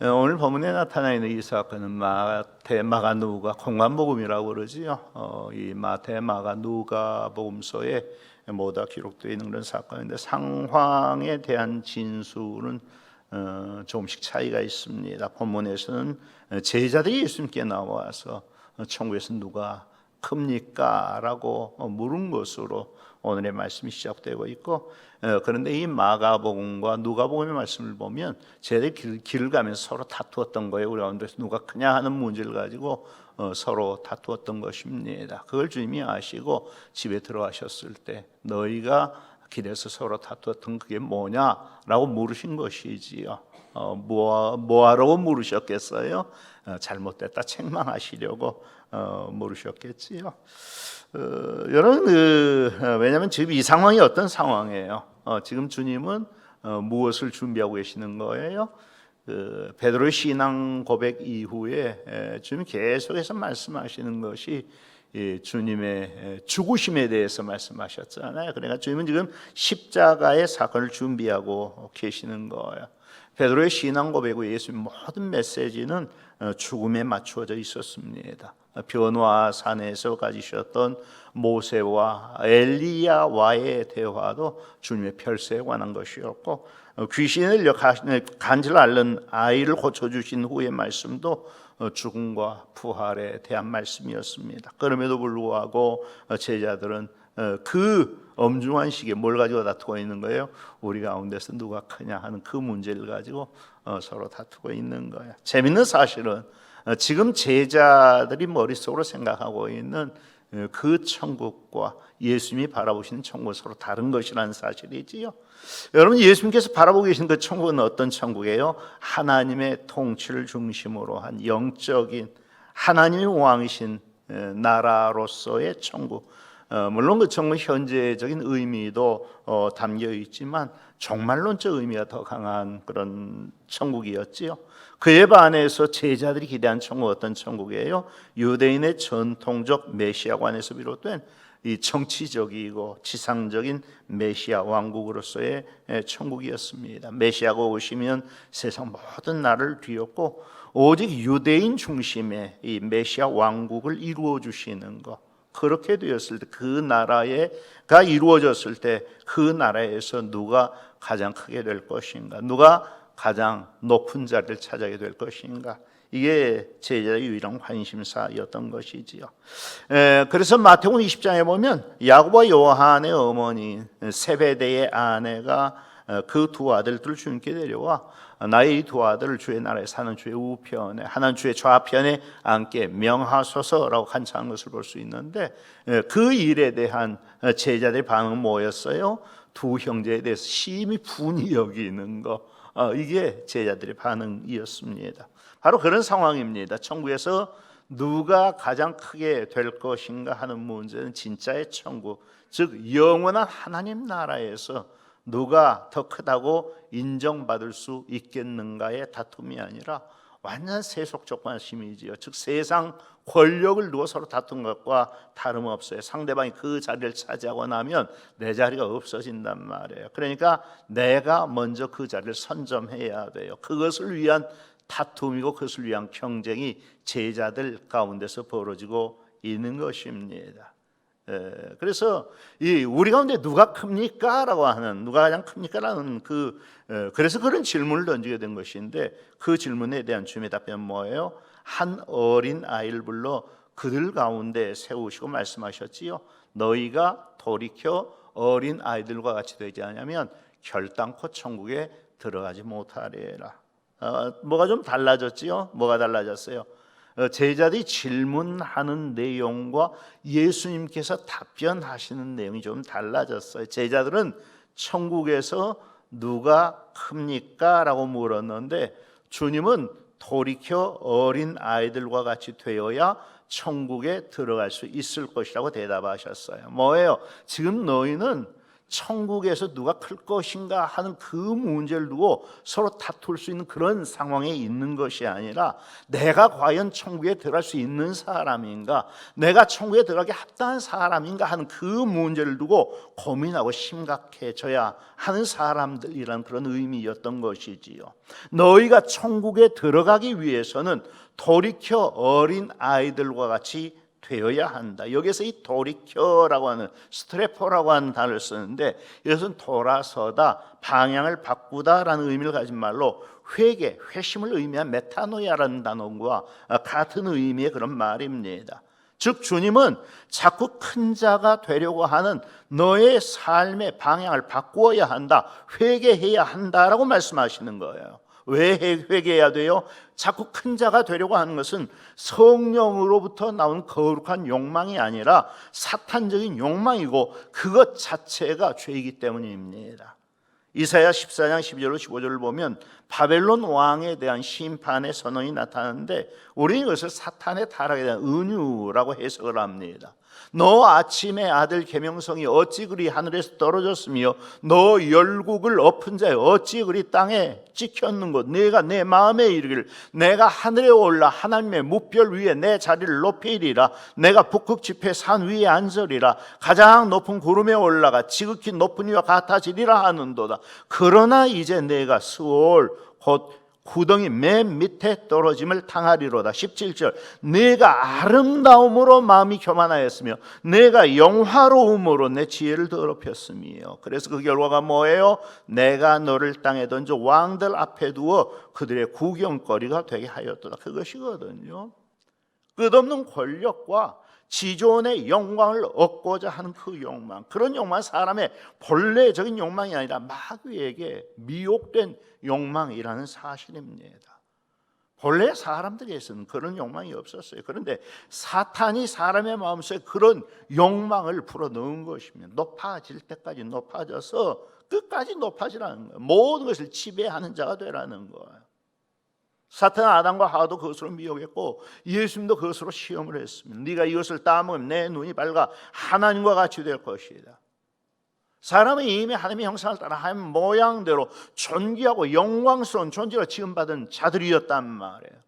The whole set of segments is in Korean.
오늘 본문에 나타나 있는 이 사건은 마태, 마가, 누가 공관복음이라고 그러지요. 이 마태, 마가, 누가 복음서에 모두 기록되어 있는 그런 사건인데 상황에 대한 진술은 조금씩 차이가 있습니다. 본문에서는 제자들이 예수님께 나와서 천국에서 누가 큽니까? 라고 물은 것으로 오늘의 말씀이 시작되고 있고, 그런데 이 마가복음과 누가복음의 말씀을 보면 제자들이 길을 가면서 서로 다투었던 거예요. 우리 가운데서 누가 크냐 하는 문제를 가지고 서로 다투었던 것입니다. 그걸 주님이 아시고 집에 들어가셨을 때 너희가 길에서 서로 다투었던 그게 뭐냐라고 물으신 것이지요. 뭐하라고 물으셨겠어요? 잘못됐다 책망하시려고 물으셨겠지요. 여러분, 왜냐하면 지금 이 상황이 어떤 상황이에요? 지금 주님은 무엇을 준비하고 계시는 거예요? 베드로의 신앙 고백 이후에 주님 계속해서 말씀하시는 것이 주님의 죽으심에 대해서 말씀하셨잖아요. 그러니까 주님은 지금 십자가의 사건을 준비하고 계시는 거예요. 베드로의 신앙 고백 후 예수님 모든 메시지는 죽음에 맞추어져 있었습니다. 변화 산에서 가지셨던 모세와 엘리야와의 대화도 주님의 별세에 관한 것이었고, 귀신을 간질 앓는 아이를 고쳐주신 후의 말씀도 죽음과 부활에 대한 말씀이었습니다. 그럼에도 불구하고 제자들은 그 엄중한 시기에 뭘 가지고 다투고 있는 거예요? 우리 가운데서 누가 크냐 하는 그 문제를 가지고 서로 다투고 있는 거예요. 재밌는 사실은 지금 제자들이 머릿속으로 생각하고 있는 그 천국과 예수님이 바라보시는 천국은 서로 다른 것이라는 사실이지요. 여러분, 예수님께서 바라보고 계신 그 천국은 어떤 천국이에요? 하나님의 통치를 중심으로 한 영적인 하나님의 왕이신 나라로서의 천국. 물론 그 천국은 현재적인 의미도 담겨 있지만 종말론적 의미가 더 강한 그런 천국이었지요. 그에 반해서 제자들이 기대한 천국 어떤 천국이에요? 유대인의 전통적 메시아관에서 비롯된 이 정치적이고 지상적인 메시아 왕국으로서의 천국이었습니다. 메시아가 오시면 세상 모든 나라를 뒤엎고 오직 유대인 중심의 이 메시아 왕국을 이루어 주시는 것. 그렇게 되었을 때 그 나라가 이루어졌을 때 그 나라에서 누가 가장 크게 될 것인가? 누가 가장 높은 자리를 차지하게 될 것인가? 이게 제자의 유일한 관심사였던 것이지요. 그래서 마태복음 20장에 보면 야고보와 요한의 어머니 세베대의 아내가 그 두 아들들을 주님께 데려와 나의 이 두 아들을 주의 나라에 사는 주의 우편에 하나는 주의 좌편에 앉게 명하소서라고 간청한 것을 볼 수 있는데, 그 일에 대한 제자들의 반응은 뭐였어요? 두 형제에 대해서 심히 분이 여기는 거, 이게 제자들의 반응이었습니다. 바로 그런 상황입니다. 천국에서 누가 가장 크게 될 것인가 하는 문제는 진짜의 천국, 즉 영원한 하나님 나라에서 누가 더 크다고 인정받을 수 있겠는가의 다툼이 아니라 완전 세속적 관심이지요. 즉 세상 권력을 두고 서로 다툰 것과 다름없어요. 상대방이 그 자리를 차지하고 나면 내 자리가 없어진단 말이에요. 그러니까 내가 먼저 그 자리를 선점해야 돼요. 그것을 위한 다툼이고 그것을 위한 경쟁이 제자들 가운데서 벌어지고 있는 것입니다. 그래서 우리 가운데 누가 큽니까? 라고 하는, 누가 가장 큽니까? 라는 그래서 그런 질문을 던지게 된 것인데, 그 질문에 대한 주님의 답변은 뭐예요? 한 어린 아이를 불러 그들 가운데 세우시고 말씀하셨지요. 너희가 돌이켜 어린 아이들과 같이 되지 않으면 결단코 천국에 들어가지 못하리라. 뭐가 좀 달라졌지요? 뭐가 달라졌어요? 제자들이 질문하는 내용과 예수님께서 답변하시는 내용이 좀 달라졌어요. 제자들은 천국에서 누가 큽니까? 라고 물었는데, 주님은 돌이켜 어린 아이들과 같이 되어야 천국에 들어갈 수 있을 것이라고 대답하셨어요. 뭐예요? 지금 너희는 천국에서 누가 클 것인가 하는 그 문제를 두고 서로 다툴 수 있는 그런 상황에 있는 것이 아니라 내가 과연 천국에 들어갈 수 있는 사람인가, 내가 천국에 들어가기 합당한 사람인가 하는 그 문제를 두고 고민하고 심각해져야 하는 사람들이란 그런 의미였던 것이지요. 너희가 천국에 들어가기 위해서는 돌이켜 어린 아이들과 같이 되어야 한다. 여기서 이 돌이켜라고 하는 스트레포라고 하는 단어를 쓰는데 이것은 돌아서다, 방향을 바꾸다라는 의미를 가진 말로 회개, 회심을 의미한 메타노이아라는 단어와 같은 의미의 그런 말입니다. 즉 주님은 자꾸 큰 자가 되려고 하는 너의 삶의 방향을 바꾸어야 한다, 회개해야 한다라고 말씀하시는 거예요. 왜 회개해야 돼요? 자꾸 큰 자가 되려고 하는 것은 성령으로부터 나온 거룩한 욕망이 아니라 사탄적인 욕망이고 그것 자체가 죄이기 때문입니다. 이사야 14장 12절로 15절을 보면 바벨론 왕에 대한 심판의 선언이 나타나는데 우리는 이것을 사탄의 타락에 대한 은유라고 해석을 합니다. 너 아침의 아들 계명성이 어찌 그리 하늘에서 떨어졌으며 너 열국을 엎은 자여 어찌 그리 땅에 찍혔는고, 내가 내 마음에 이르기를 내가 하늘에 올라 하나님의 무별 위에 내 자리를 높이리라. 내가 북극 지폐 산 위에 앉으리라. 가장 높은 구름에 올라가 지극히 높은 이와 같아지리라 하는도다. 그러나 이제 내가 스올 곧 구덩이 맨 밑에 떨어짐을 당하리로다. 17절 내가 아름다움으로 마음이 교만하였으며 내가 영화로움으로 내 지혜를 더럽혔으며. 그래서 그 결과가 뭐예요? 내가 너를 땅에 던져 왕들 앞에 두어 그들의 구경거리가 되게 하였도다. 그것이거든요. 끝없는 권력과 지존의 영광을 얻고자 하는 그 욕망, 그런 욕망은 사람의 본래적인 욕망이 아니라 마귀에게 미혹된 욕망이라는 사실입니다. 본래 사람들에게서는 그런 욕망이 없었어요. 그런데 사탄이 사람의 마음속에 그런 욕망을 불어넣은 것이면 높아질 때까지 높아져서 끝까지 높아지라는 거예요. 모든 것을 지배하는 자가 되라는 거예요. 사탄은 아담과 하와도 그것으로 미혹했고 예수님도 그것으로 시험을 했습니다. 네가 이것을 따먹으면 내 눈이 밝아 하나님과 같이 될 것이다. 사람은 이미 하나님의 형상을 따라 하나님 모양대로 존귀하고 영광스러운 존재로 지음받은 자들이었단 말이에요.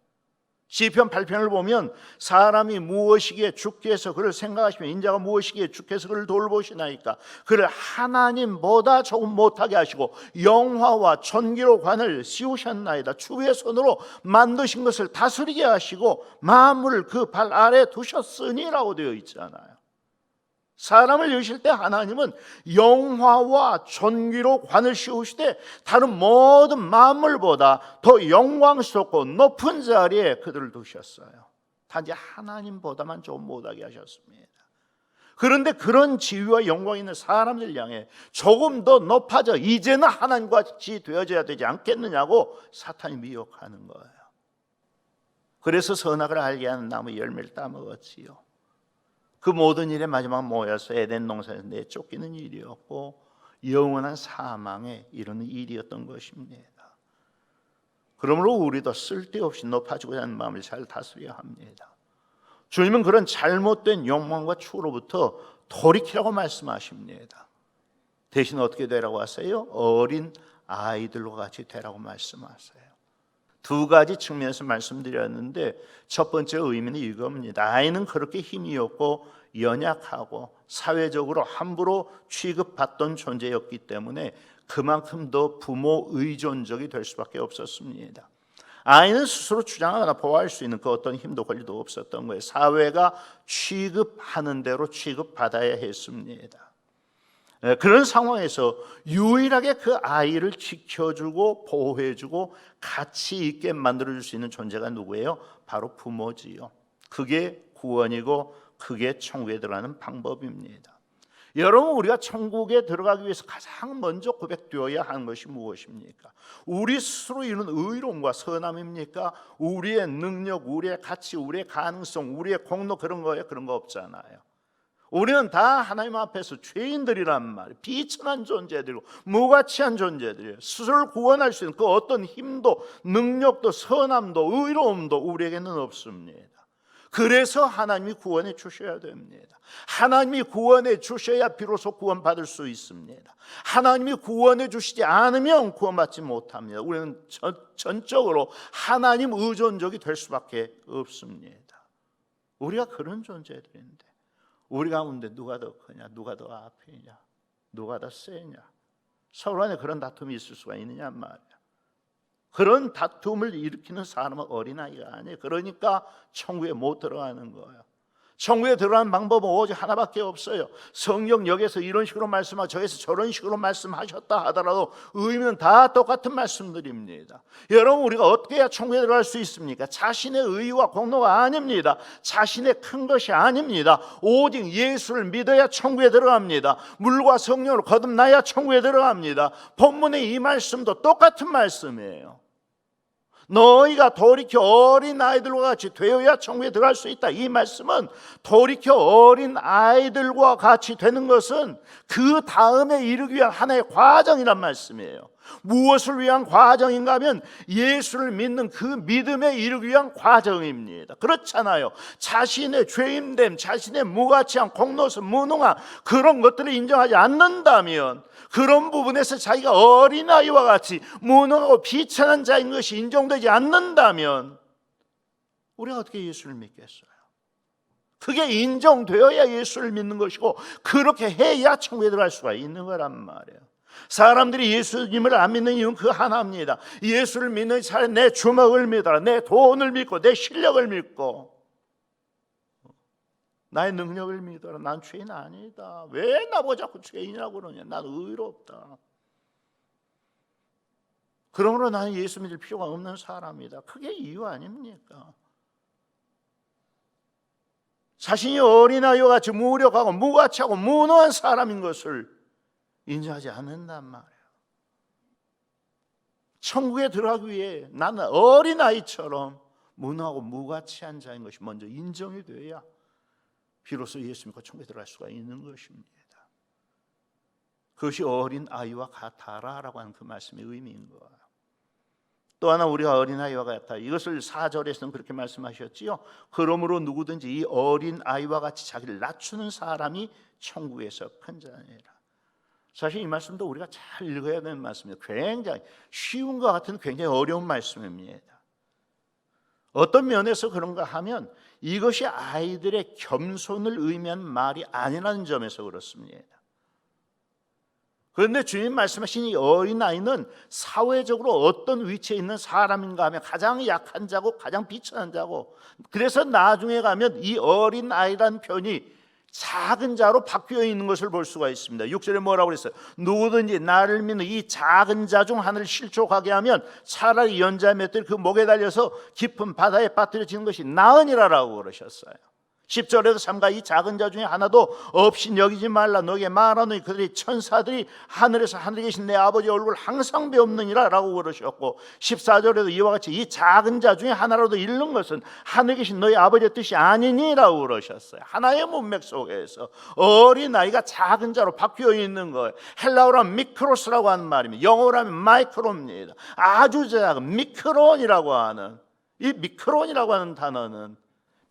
시편 8편을 보면 사람이 무엇이기에 주께서 그를 생각하시며 인자가 무엇이기에 주께서 그를 돌보시나이까. 그를 하나님보다 조금 못하게 하시고 영화와 존귀로 관을 씌우셨나이다. 주의 손으로 만드신 것을 다스리게 하시고 만물을 그 발 아래 두셨으니라고 되어 있잖아요. 사람을 여실 때 하나님은 영화와 존귀로 관을 씌우시되 다른 모든 만물보다 더 영광스럽고 높은 자리에 그들을 두셨어요. 단지 하나님보다만 좀 못하게 하셨습니다. 그런데 그런 지위와 영광이 있는 사람들 향해 조금 더 높아져 이제는 하나님과 같이 되어져야 되지 않겠느냐고 사탄이 미혹하는 거예요. 그래서 선악을 알게 하는 나무 열매를 따먹었지요. 그 모든 일의 마지막 모여서 에덴 동산에서 내쫓기는 일이었고 영원한 사망에 이르는 일이었던 것입니다. 그러므로 우리도 쓸데없이 높아지고자 하는 마음을 잘 다스려야 합니다. 주님은 그런 잘못된 욕망과 추로부터 돌이키라고 말씀하십니다. 대신 어떻게 되라고 하세요? 어린 아이들과 같이 되라고 말씀하세요. 두 가지 측면에서 말씀드렸는데 첫 번째 의미는 이겁니다. 아이는 그렇게 힘이 없고 연약하고 사회적으로 함부로 취급받던 존재였기 때문에 그만큼 더 부모 의존적이 될 수밖에 없었습니다. 아이는 스스로 주장하거나 보호할 수 있는 그 어떤 힘도 권리도 없었던 거예요. 사회가 취급하는 대로 취급받아야 했습니다. 그런 상황에서 유일하게 그 아이를 지켜주고 보호해주고 가치 있게 만들어줄 수 있는 존재가 누구예요? 바로 부모지요. 그게 구원이고 그게 천국에 들어가는 방법입니다. 여러분, 우리가 천국에 들어가기 위해서 가장 먼저 고백되어야 하는 것이 무엇입니까? 우리 스스로 이루는 의로움과 선함입니까? 우리의 능력, 우리의 가치, 우리의 가능성, 우리의 공로 그런 거예요? 그런 거 없잖아요. 우리는 다 하나님 앞에서 죄인들이란 말이에요. 비천한 존재들이고 무가치한 존재들이에요. 스스로를 구원할 수 있는 그 어떤 힘도 능력도 선함도 의로움도 우리에게는 없습니다. 그래서 하나님이 구원해 주셔야 됩니다. 하나님이 구원해 주셔야 비로소 구원받을 수 있습니다. 하나님이 구원해 주시지 않으면 구원받지 못합니다. 우리는 전적으로 하나님 의존적이 될 수밖에 없습니다. 우리가 그런 존재들인데 우리 가운데 누가 더 크냐, 누가 더 앞이냐, 누가 더 세냐, 서로 간에 그런 다툼이 있을 수가 있느냐 말이야. 그런 다툼을 일으키는 사람은 어린아이가 아니에요. 그러니까 천국에 못 들어가는 거예요. 천국에 들어가는 방법은 오직 하나밖에 없어요. 성경 여기서 이런 식으로 말씀하고 저기서 저런 식으로 말씀하셨다 하더라도 의미는 다 똑같은 말씀들입니다. 여러분, 우리가 어떻게 해야 천국에 들어갈 수 있습니까? 자신의 의와 공로가 아닙니다. 자신의 큰 것이 아닙니다. 오직 예수를 믿어야 천국에 들어갑니다. 물과 성령으로 거듭나야 천국에 들어갑니다. 본문의 이 말씀도 똑같은 말씀이에요. 너희가 돌이켜 어린 아이들과 같이 되어야 천국에 들어갈 수 있다. 이 말씀은 돌이켜 어린 아이들과 같이 되는 것은 그 다음에 이르기 위한 하나의 과정이란 말씀이에요. 무엇을 위한 과정인가 하면 예수를 믿는 그 믿음에 이르기 위한 과정입니다. 그렇잖아요. 자신의 죄인됨, 자신의 무가치한, 공로서 무능한 그런 것들을 인정하지 않는다면, 그런 부분에서 자기가 어린아이와 같이 무능하고 비천한 자인 것이 인정되지 않는다면 우리가 어떻게 예수를 믿겠어요? 그게 인정되어야 예수를 믿는 것이고, 그렇게 해야 천국에 들어갈 수가 있는 거란 말이에요. 사람들이 예수님을 안 믿는 이유는 그 하나입니다. 예수를 믿는 사람, 내 주먹을 믿어라, 내 돈을 믿고 내 실력을 믿고 나의 능력을 믿어라. 난 죄인 아니다. 왜 나보고 자꾸 죄인이라고 그러냐. 난 의롭다. 그러므로 나는 예수 믿을 필요가 없는 사람이다. 그게 이유 아닙니까? 자신이 어린아이와 같이 무력하고 무가치하고 무능한 사람인 것을 인정하지 않는단 말이에요. 천국에 들어가기 위해 나는 어린아이처럼 무능하고 무가치한 자인 것이 먼저 인정이 돼야 비로소 예수 믿고 천국에 들어갈 수가 있는 것입니다. 그것이 어린아이와 같아라라고 하는 그 말씀의 의미인 거예요. 또 하나, 우리가 어린아이와 같아. 이것을 4절에서는 그렇게 말씀하셨지요. 그러므로 누구든지 이 어린아이와 같이 자기를 낮추는 사람이 천국에서 큰 자니라. 사실 이 말씀도 우리가 잘 읽어야 되는 말씀이에요. 굉장히 쉬운 것 같은 굉장히 어려운 말씀입니다. 어떤 면에서 그런가 하면 이것이 아이들의 겸손을 의미하는 말이 아니라는 점에서 그렇습니다. 그런데 주님 말씀하신 이 어린아이는 사회적으로 어떤 위치에 있는 사람인가 하면 가장 약한 자고 가장 비천한 자고, 그래서 나중에 가면 이 어린아이라는 표현이 작은 자로 바뀌어 있는 것을 볼 수가 있습니다. 6절에 뭐라고 그랬어요? 누구든지 나를 믿는 이 작은 자 중 하나를 실족하게 하면 차라리 연자의 맷돌이 그 목에 달려서 깊은 바다에 빠뜨려지는 것이 나으니라라고 그러셨어요. 10절에도 삼가 이 작은 자 중에 하나도 없이 여기지 말라. 너에게 말하노니 그들이 천사들이 하늘에서 하늘에 계신 내 아버지 얼굴을 항상 배옵느니라 라고 그러셨고, 14절에도 이와 같이 이 작은 자 중에 하나라도 잃는 것은 하늘에 계신 너희 아버지의 뜻이 아니니라고 그러셨어요. 하나의 문맥 속에서 어린아이가 작은 자로 바뀌어 있는 거예요. 헬라어로 하면 미크로스라고 하는 말입니다. 영어로 하면 마이크로입니다. 아주 작은 미크론이라고 하는, 이 미크론이라고 하는 단어는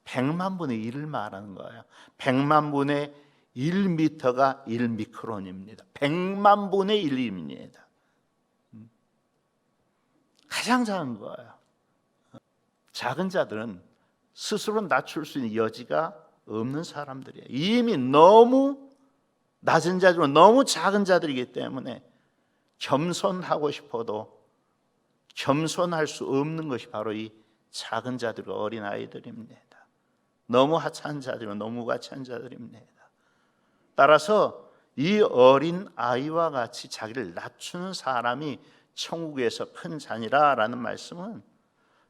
100만 분의 1을 말하는 거예요. 100만 분의 1미터가 1미크론입니다. 100만 분의 1입니다. 가장 작은 거예요. 작은 자들은 스스로 낮출 수 있는 여지가 없는 사람들이에요. 이미 너무 낮은 자들은 너무 작은 자들이기 때문에 겸손하고 싶어도 겸손할 수 없는 것이 바로 이 작은 자들과 어린 아이들입니다. 너무 하찮은 자들은 너무 가치한 자들입니다. 따라서 이 어린 아이와 같이 자기를 낮추는 사람이 천국에서 큰 자니라라는 말씀은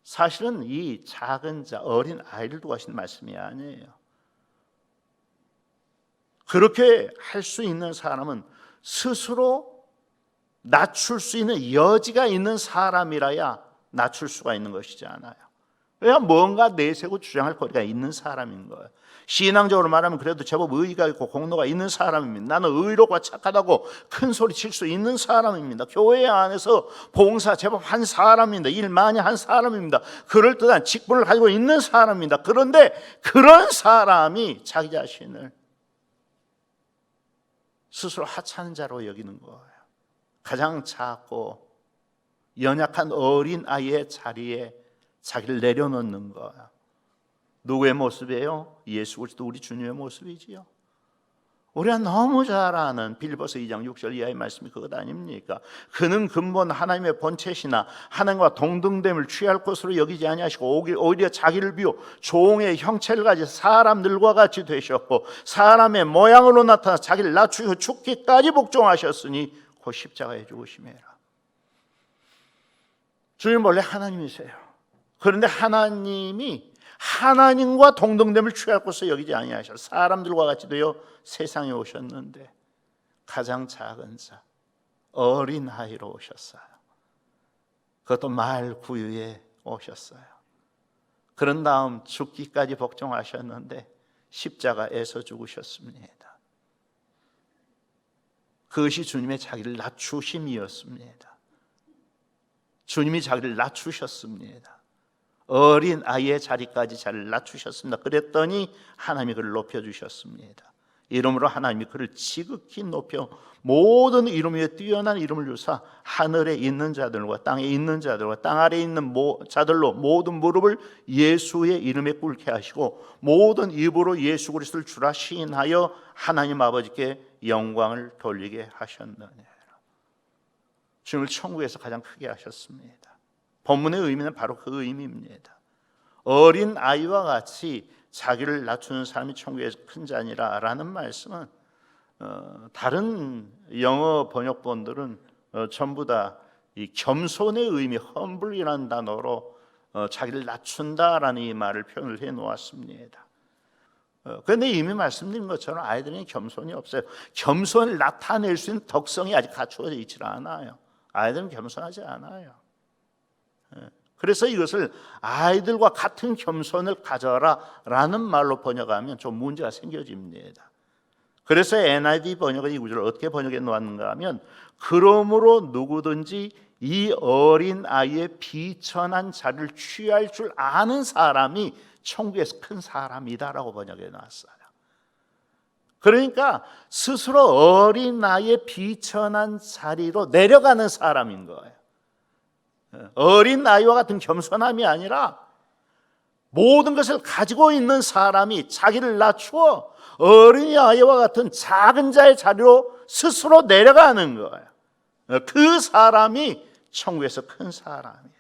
사실은 이 작은 자, 어린 아이를 두고 하시는 말씀이 아니에요. 그렇게 할 수 있는 사람은 스스로 낮출 수 있는 여지가 있는 사람이라야 낮출 수가 있는 것이지 않아요. 그냥 뭔가 내세고 주장할 거리가 있는 사람인 거예요. 신앙적으로 말하면 그래도 제법 의의가 있고 공로가 있는 사람입니다. 나는 의롭고 착하다고 큰 소리 칠 수 있는 사람입니다. 교회 안에서 봉사 제법 한 사람입니다. 일 많이 한 사람입니다. 그럴듯한 직분을 가지고 있는 사람입니다. 그런데 그런 사람이 자기 자신을 스스로 하찮은 자로 여기는 거예요. 가장 작고 연약한 어린 아이의 자리에 자기를 내려놓는 거예요. 누구의 모습이에요? 예수 그리스도 우리 주님의 모습이지요. 우리가 너무 잘 아는 빌립보서 2장 6절 이하의 말씀이 그것 아닙니까? 그는 근본 하나님의 본체시나 하나님과 동등됨을 취할 것으로 여기지 아니하시고 오히려 자기를 비워 종의 형체를 가지고 사람들과 같이 되셨고 사람의 모양으로 나타나 자기를 낮추고 죽기까지 복종하셨으니 곧 십자가에 죽으심이라. 주님 원래 하나님이세요. 그런데 하나님이 하나님과 동등됨을 취할 것으로 여기지 아니하셔 사람들과 같이 되어 세상에 오셨는데 가장 작은 자 어린 아이로 오셨어요. 그것도 말 구유에 오셨어요. 그런 다음 죽기까지 복종하셨는데 십자가에서 죽으셨습니다. 그것이 주님의 자기를 낮추심이었습니다. 주님이 자기를 낮추셨습니다. 어린 아이의 자리까지 자리를 낮추셨습니다. 그랬더니 하나님이 그를 높여주셨습니다. 이름으로 하나님이 그를 지극히 높여 모든 이름 위에 뛰어난 이름을 주사 하늘에 있는 자들과 땅에 있는 자들과 땅 아래에 있는 자들로 모든 무릎을 예수의 이름에 꿇게 하시고 모든 입으로 예수 그리스도를 주라 시인하여 하나님 아버지께 영광을 돌리게 하셨느니라. 주님을 천국에서 가장 크게 하셨습니다. 본문의 의미는 바로 그 의미입니다. 어린 아이와 같이 자기를 낮추는 사람이 천국에서 큰 자니라 라는 말씀은 다른 영어 번역본들은 전부 다 이 겸손의 의미, humble이라는 단어로 자기를 낮춘다라는 이 말을 표현을 해 놓았습니다. 그런데 이미 말씀드린 것처럼 아이들은 겸손이 없어요. 겸손을 나타낼 수 있는 덕성이 아직 갖추어져 있지 않아요. 아이들은 겸손하지 않아요. 그래서 이것을 아이들과 같은 겸손을 가져라 라는 말로 번역하면 좀 문제가 생겨집니다. 그래서 NIV 번역은 이 구절을 어떻게 번역해 놓았는가 하면 그러므로 누구든지 이 어린 아이의 비천한 자리를 취할 줄 아는 사람이 천국에서 큰 사람이다라고 번역해 놨어요. 그러니까 스스로 어린 아이의 비천한 자리로 내려가는 사람인 거예요. 어린 아이와 같은 겸손함이 아니라 모든 것을 가지고 있는 사람이 자기를 낮추어 어린 아이와 같은 작은 자의 자리로 스스로 내려가는 거예요. 그 사람이 천국에서 큰 사람이다.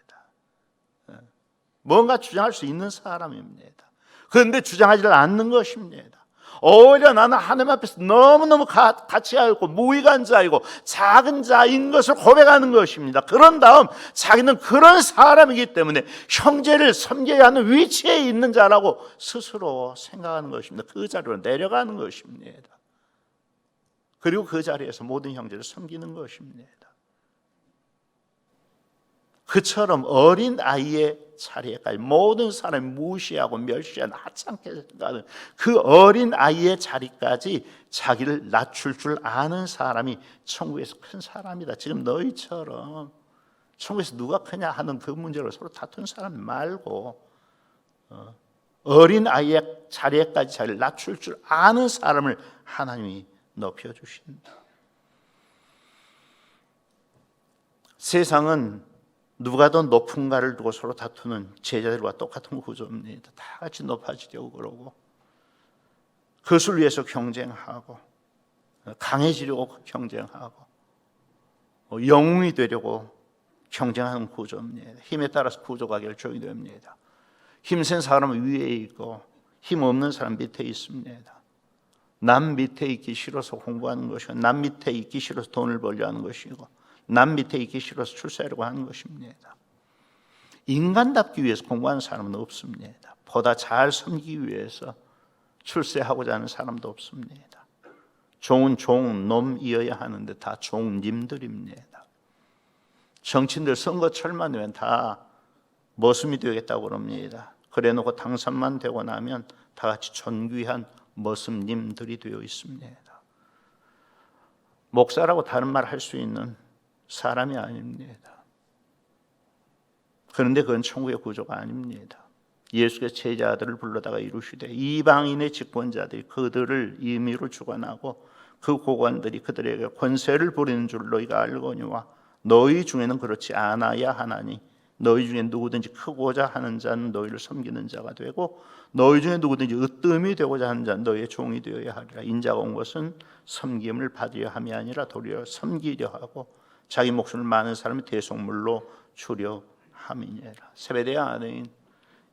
뭔가 주장할 수 있는 사람입니다. 그런데 주장하지 않는 것입니다. 오히려 나는 하나님 앞에서 너무너무 가치 알고 무의간 자이고 작은 자인 것을 고백하는 것입니다. 그런 다음 자기는 그런 사람이기 때문에 형제를 섬겨야 하는 위치에 있는 자라고 스스로 생각하는 것입니다. 그 자리로 내려가는 것입니다. 그리고 그 자리에서 모든 형제를 섬기는 것입니다. 그처럼 어린 아이의 자리에까지 모든 사람이 무시하고 멸시하는 하찮게 가는 그 어린 아이의 자리까지 자기를 낮출 줄 아는 사람이 천국에서 큰 사람이다. 지금 너희처럼 천국에서 누가 크냐 하는 그 문제로 서로 다툰 사람 말고 어린 아이의 자리에까지 자기를 낮출 줄 아는 사람을 하나님이 높여주신다. 세상은 누가 더 높은가를 두고 서로 다투는 제자들과 똑같은 구조입니다. 다 같이 높아지려고 그러고 그것을 위해서 경쟁하고 강해지려고 경쟁하고 영웅이 되려고 경쟁하는 구조입니다. 힘에 따라서 구조가 결정이 됩니다. 힘센 사람은 위에 있고 힘없는 사람 밑에 있습니다. 남 밑에 있기 싫어서 공부하는 것이고 남 밑에 있기 싫어서 돈을 벌려 하는 것이고 남 밑에 있기 싫어서 출세하려고 하는 것입니다. 인간답기 위해서 공부하는 사람은 없습니다. 보다 잘 섬기기 위해서 출세하고자 하는 사람도 없습니다. 종은 종놈이어야 하는데 다 종님들입니다. 정치인들 선거철만 되면 다 머슴이 되겠다고 그럽니다. 그래놓고 당선만 되고 나면 다 같이 존귀한 머슴님들이 되어 있습니다. 목사라고 다른 말 할 수 있는 사람이 아닙니다. 그런데 그건 천국의 구조가 아닙니다. 예수께서 제자들을 불러다가 이루시되 이방인의 집권자들이 그들을 임의로 주관하고 그 고관들이 그들에게 권세를 부리는 줄 너희가 알거니와 너희 중에는 그렇지 않아야 하나니 너희 중에 누구든지 크고자 하는 자는 너희를 섬기는 자가 되고 너희 중에 누구든지 으뜸이 되고자 하는 자는 너희의 종이 되어야 하리라. 인자가 온 것은 섬김을 받으려 함이 아니라 도리어 섬기려 하고 자기 목숨을 많은 사람이 대속물로 주려 함이니라. 세베대의 아내인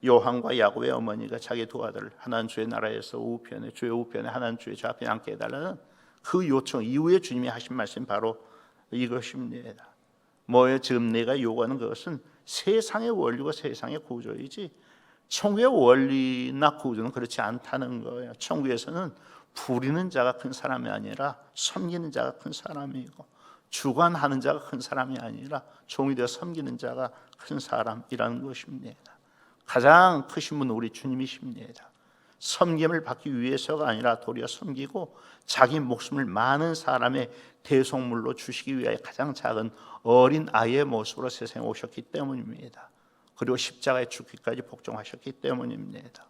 요한과 야고보의 어머니가 자기 두 아들을 하나는 주의 나라에서 우편에 주의 우편에 하나는 주의 좌편에 앉게 해달라는 그 요청 이후에 주님이 하신 말씀 바로 이것입니다. 뭐예요? 지금 내가 요구하는 것은 세상의 원리와 세상의 구조이지 천국의 원리나 구조는 그렇지 않다는 거예요. 천국에서는 부리는 자가 큰 사람이 아니라 섬기는 자가 큰 사람이고 주관하는 자가 큰 사람이 아니라 종이 되어 섬기는 자가 큰 사람이라는 것입니다. 가장 크신 분은 우리 주님이십니다. 섬김을 받기 위해서가 아니라 도리어 섬기고 자기 목숨을 많은 사람의 대속물로 주시기 위하여 가장 작은 어린 아이의 모습으로 세상에 오셨기 때문입니다. 그리고 십자가에 죽기까지 복종하셨기 때문입니다.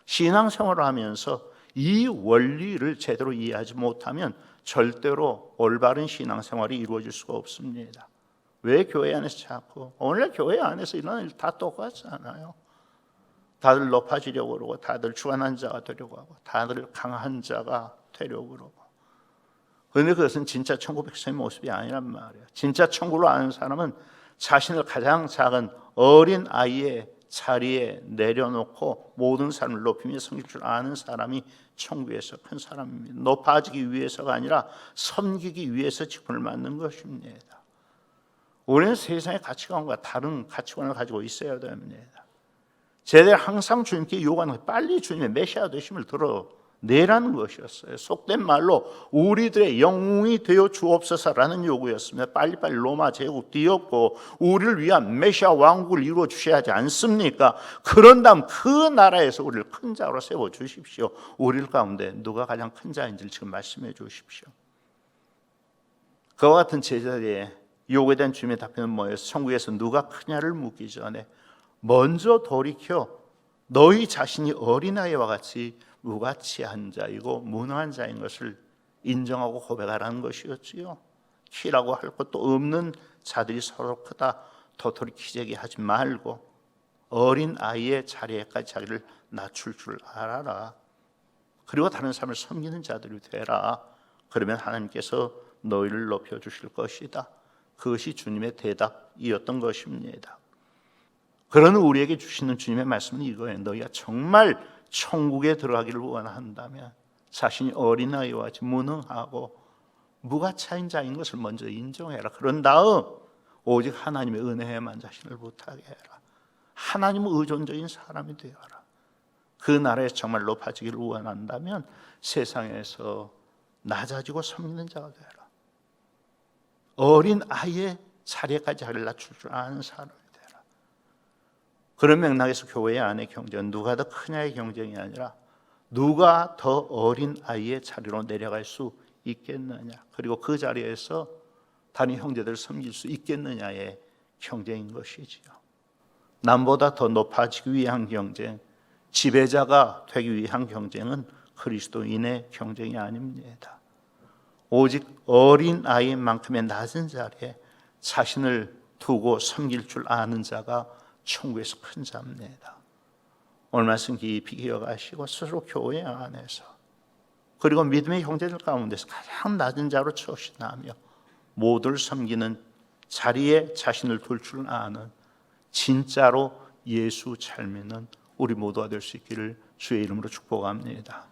신앙생활을 하면서 이 원리를 제대로 이해하지 못하면 절대로 올바른 신앙생활이 이루어질 수가 없습니다. 왜 교회 안에서 자꾸 오늘날 교회 안에서 이런 일 다 똑같잖아요. 다들 높아지려고 그러고 다들 주관한 자가 되려고 하고 다들 강한 자가 되려고 그러고 그런데 그것은 진짜 천국 백성의 모습이 아니란 말이에요. 진짜 천국을 아는 사람은 자신을 가장 작은 어린 아이의 자리에 내려놓고 모든 사람을 높이며 섬길 줄 아는 사람이 천국에서 큰 사람입니다. 높아지기 위해서가 아니라 섬기기 위해서 직분을 맡는 것입니다. 우리는 세상의 가치관과 다른 가치관을 가지고 있어야 됩니다. 제대로 항상 주님께 요구하는 것, 빨리 주님의 메시아 되심을 드러내라는 것이었어요. 속된 말로 우리들의 영웅이 되어 주옵소서라는 요구였습니다. 빨리빨리 로마 제국 뒤엎고 우리를 위한 메시아 왕국을 이루어 주셔야 하지 않습니까? 그런 다음 그 나라에서 우리를 큰 자로 세워주십시오. 우리를 가운데 누가 가장 큰 자인지를 지금 말씀해 주십시오. 그와 같은 제자들의 요구에 대한 주님의 답변은 뭐였어요? 천국에서 누가 크냐를 묻기 전에 먼저 돌이켜 너희 자신이 어린아이와 같이 무가치한 자이고 무능한 자인 것을 인정하고 고백하라는 것이었지요. 키라고 할 것도 없는 자들이 서로 크다 도토리 키재기 하지 말고 어린아이의 자리에까지 자기를 낮출 줄 알아라. 그리고 다른 사람을 섬기는 자들이 되라. 그러면 하나님께서 너희를 높여주실 것이다. 그것이 주님의 대답이었던 것입니다. 그러는 우리에게 주시는 주님의 말씀은 이거예요. 너희가 정말 천국에 들어가기를 원한다면 자신이 어린아이와 같이 무능하고 무가치한 자인 것을 먼저 인정해라. 그런 다음 오직 하나님의 은혜에만 자신을 부탁해 해라. 하나님의 의존적인 사람이 되어라. 그 나라에서 정말 높아지기를 원한다면 세상에서 낮아지고 섬기는 자가 되어라. 어린아이의 자리에까지 자기를 낮출 줄 아는 사람이 되라. 그런 맥락에서 교회 안의 경쟁은 누가 더 크냐의 경쟁이 아니라 누가 더 어린 아이의 자리로 내려갈 수 있겠느냐, 그리고 그 자리에서 다른 형제들을 섬길 수 있겠느냐의 경쟁인 것이지요. 남보다 더 높아지기 위한 경쟁, 지배자가 되기 위한 경쟁은 그리스도인의 경쟁이 아닙니다. 오직 어린 아이만큼의 낮은 자리에 자신을 두고 섬길 줄 아는 자가 천국에서 큰 자입니다. 오늘 말씀 깊이 기억하시고 스스로 교회 안에서 그리고 믿음의 형제들 가운데서 가장 낮은 자로 처신하며 모두를 섬기는 자리에 자신을 둘 줄 아는 진짜로 예수 잘 믿는 우리 모두가 될 수 있기를 주의 이름으로 축복합니다.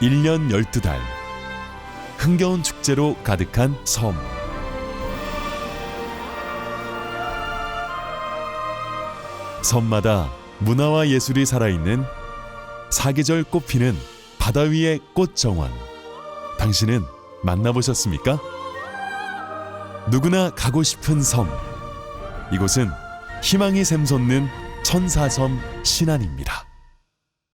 1년 12달 흥겨운 축제로 가득한 섬. 섬마다 문화와 예술이 살아있는 사계절 꽃피는 바다 위의 꽃정원. 당신은 만나보셨습니까? 누구나 가고 싶은 섬. 이곳은 희망이 샘솟는 천사섬 신안입니다.